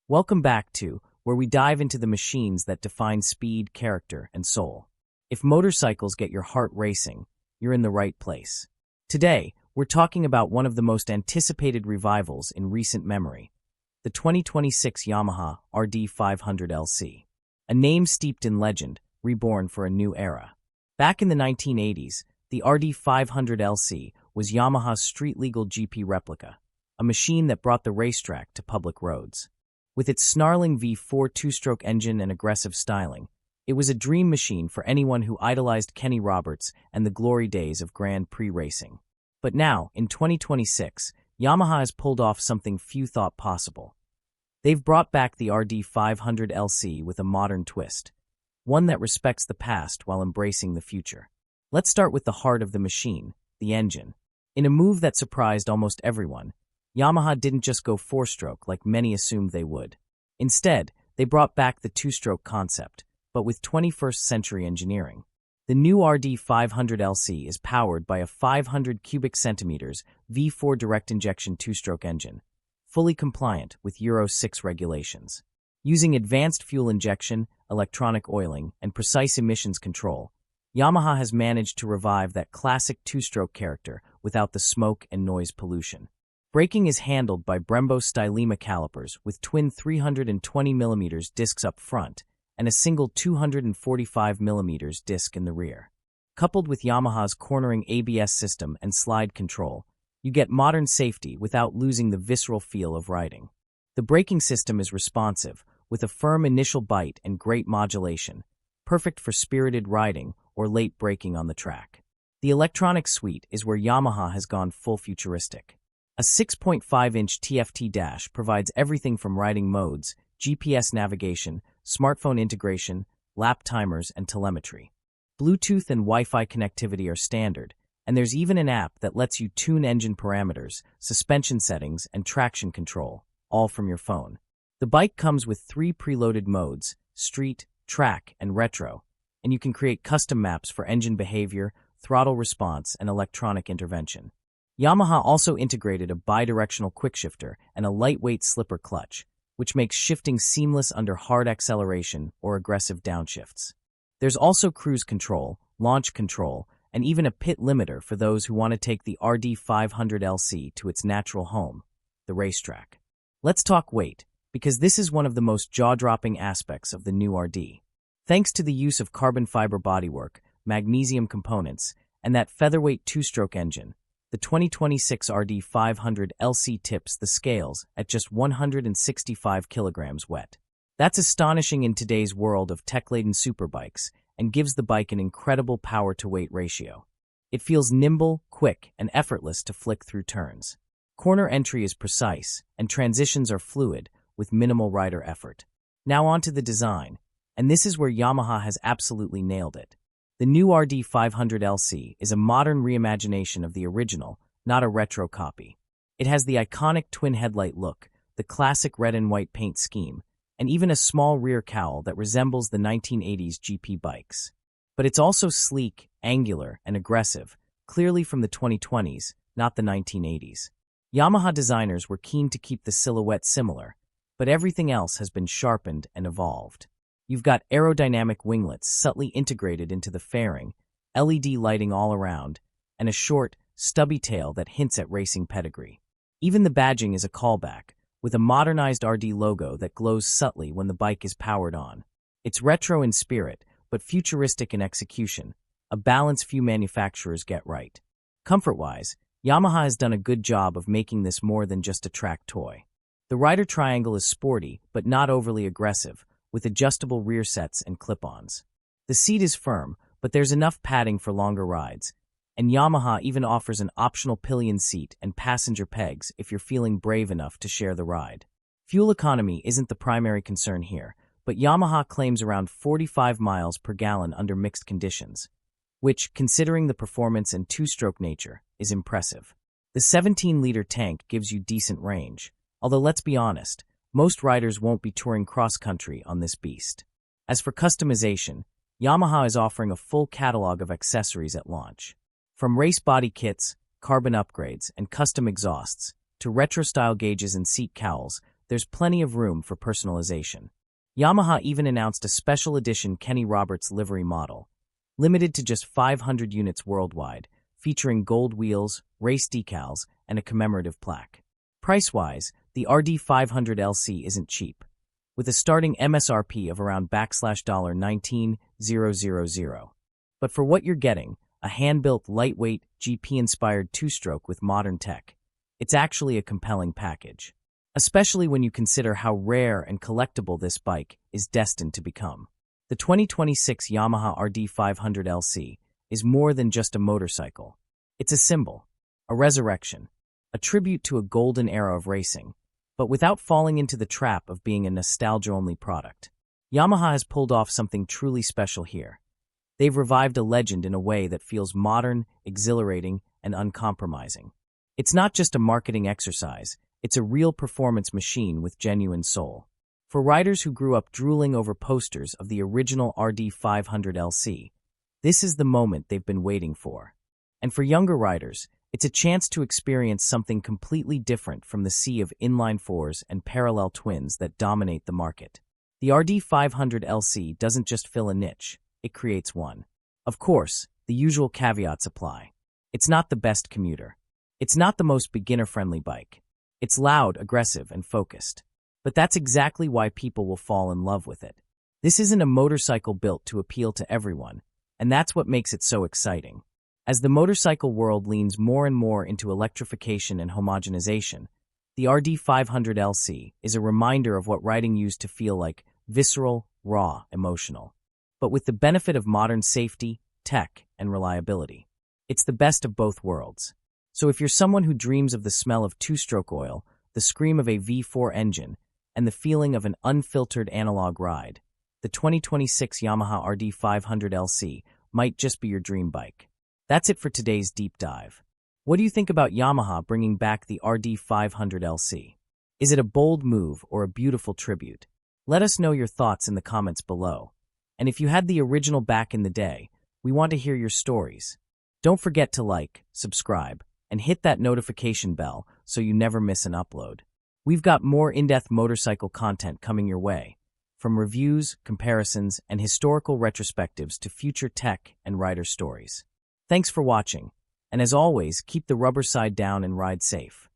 Welcome back to where we dive into the machines that define speed, character, and soul. If motorcycles get your heart racing, you're in the right place. Today, we're talking about one of the most anticipated revivals in recent memory, the 2026 Yamaha RD500LC. A name steeped in legend, reborn for a new era. Back in the 1980s, the RD500LC was Yamaha's street-legal GP replica, a machine that brought the racetrack to public roads. With its snarling V4 two-stroke engine and aggressive styling, it was a dream machine for anyone who idolized Kenny Roberts and the glory days of Grand Prix racing. But now, in 2026, Yamaha has pulled off something few thought possible. They've brought back the RD500LC with a modern twist, one that respects the past while embracing the future. Let's start with the heart of the machine, the engine. In a move that surprised almost everyone, Yamaha didn't just go four-stroke like many assumed they would. Instead, they brought back the two-stroke concept, but with 21st century engineering. The new RD500LC is powered by a 500 cubic centimeters V4 direct injection two-stroke engine, fully compliant with Euro 6 regulations. Using advanced fuel injection, electronic oiling, and precise emissions control, Yamaha has managed to revive that classic two-stroke character without the smoke and noise pollution. Braking is handled by Brembo Stylema calipers with twin 320mm discs up front and a single 245mm disc in the rear. Coupled with Yamaha's cornering ABS system and slide control, you get modern safety without losing the visceral feel of riding. The braking system is responsive, with a firm initial bite and great modulation, perfect for spirited riding or late braking on the track. The electronic suite is where Yamaha has gone full futuristic. A 6.5-inch TFT dash provides everything from riding modes, GPS navigation, smartphone integration, lap timers, and telemetry. Bluetooth and Wi-Fi connectivity are standard, and there's even an app that lets you tune engine parameters, suspension settings, and traction control, all from your phone. The bike comes with 3 preloaded modes, street, track, and retro, and you can create custom maps for engine behavior, throttle response, and electronic intervention. Yamaha also integrated a bidirectional quickshifter and a lightweight slipper clutch, which makes shifting seamless under hard acceleration or aggressive downshifts. There's also cruise control, launch control, and even a pit limiter for those who want to take the RD500LC to its natural home, the racetrack. Let's talk weight, because this is one of the most jaw-dropping aspects of the new RD. Thanks to the use of carbon fiber bodywork, magnesium components, and that featherweight two-stroke engine, the 2026 RD500LC tips the scales at just 165 kilograms wet. That's astonishing in today's world of tech-laden superbikes and gives the bike an incredible power-to-weight ratio. It feels nimble, quick, and effortless to flick through turns. Corner entry is precise, and transitions are fluid, with minimal rider effort. Now onto the design, and this is where Yamaha has absolutely nailed it. The new RD500LC is a modern reimagination of the original, not a retro copy. It has the iconic twin headlight look, the classic red and white paint scheme, and even a small rear cowl that resembles the 1980s GP bikes. But it's also sleek, angular, and aggressive, clearly from the 2020s, not the 1980s. Yamaha designers were keen to keep the silhouette similar, but everything else has been sharpened and evolved. You've got aerodynamic winglets subtly integrated into the fairing, LED lighting all around, and a short, stubby tail that hints at racing pedigree. Even the badging is a callback, with a modernized RD logo that glows subtly when the bike is powered on. It's retro in spirit, but futuristic in execution, a balance few manufacturers get right. Comfort-wise, Yamaha has done a good job of making this more than just a track toy. The rider triangle is sporty, but not overly aggressive, with adjustable rear sets and clip-ons. The seat is firm, but there's enough padding for longer rides, and Yamaha even offers an optional pillion seat and passenger pegs if you're feeling brave enough to share the ride. Fuel economy isn't the primary concern here, but Yamaha claims around 45 miles per gallon under mixed conditions, which, considering the performance and two-stroke nature, is impressive. The 17-liter tank gives you decent range, although let's be honest, most riders won't be touring cross-country on this beast. As for customization, Yamaha is offering a full catalog of accessories at launch. From race body kits, carbon upgrades, and custom exhausts, to retro-style gauges and seat cowls, there's plenty of room for personalization. Yamaha even announced a special edition Kenny Roberts livery model, limited to just 500 units worldwide, featuring gold wheels, race decals, and a commemorative plaque. Price-wise, the RD500LC isn't cheap, with a starting MSRP of around $19,000. But for what you're getting, a hand-built, lightweight, GP-inspired two-stroke with modern tech, it's actually a compelling package, especially when you consider how rare and collectible this bike is destined to become. The 2026 Yamaha RD500LC is more than just a motorcycle. It's a symbol, a resurrection, a tribute to a golden era of racing, but without falling into the trap of being a nostalgia-only product. Yamaha has pulled off something truly special here. They've revived a legend in a way that feels modern, exhilarating, and uncompromising. It's not just a marketing exercise, it's a real performance machine with genuine soul. For riders who grew up drooling over posters of the original RD500LC, this is the moment they've been waiting for. And for younger riders, it's a chance to experience something completely different from the sea of inline fours and parallel twins that dominate the market. The RD500LC doesn't just fill a niche, it creates one. Of course, the usual caveats apply. It's not the best commuter. It's not the most beginner-friendly bike. It's loud, aggressive, and focused. But that's exactly why people will fall in love with it. This isn't a motorcycle built to appeal to everyone, and that's what makes it so exciting. As the motorcycle world leans more and more into electrification and homogenization, the RD500LC is a reminder of what riding used to feel like: visceral, raw, emotional. But with the benefit of modern safety, tech, and reliability. It's the best of both worlds. So if you're someone who dreams of the smell of two-stroke oil, the scream of a V4 engine, and the feeling of an unfiltered analog ride, the 2026 Yamaha RD500LC might just be your dream bike. That's it for today's deep dive. What do you think about Yamaha bringing back the RD500LC? Is it a bold move or a beautiful tribute? Let us know your thoughts in the comments below. And if you had the original back in the day, we want to hear your stories. Don't forget to like, subscribe, and hit that notification bell so you never miss an upload. We've got more in-depth motorcycle content coming your way, from reviews, comparisons, and historical retrospectives to future tech and rider stories. Thanks for watching, and as always, keep the rubber side down and ride safe.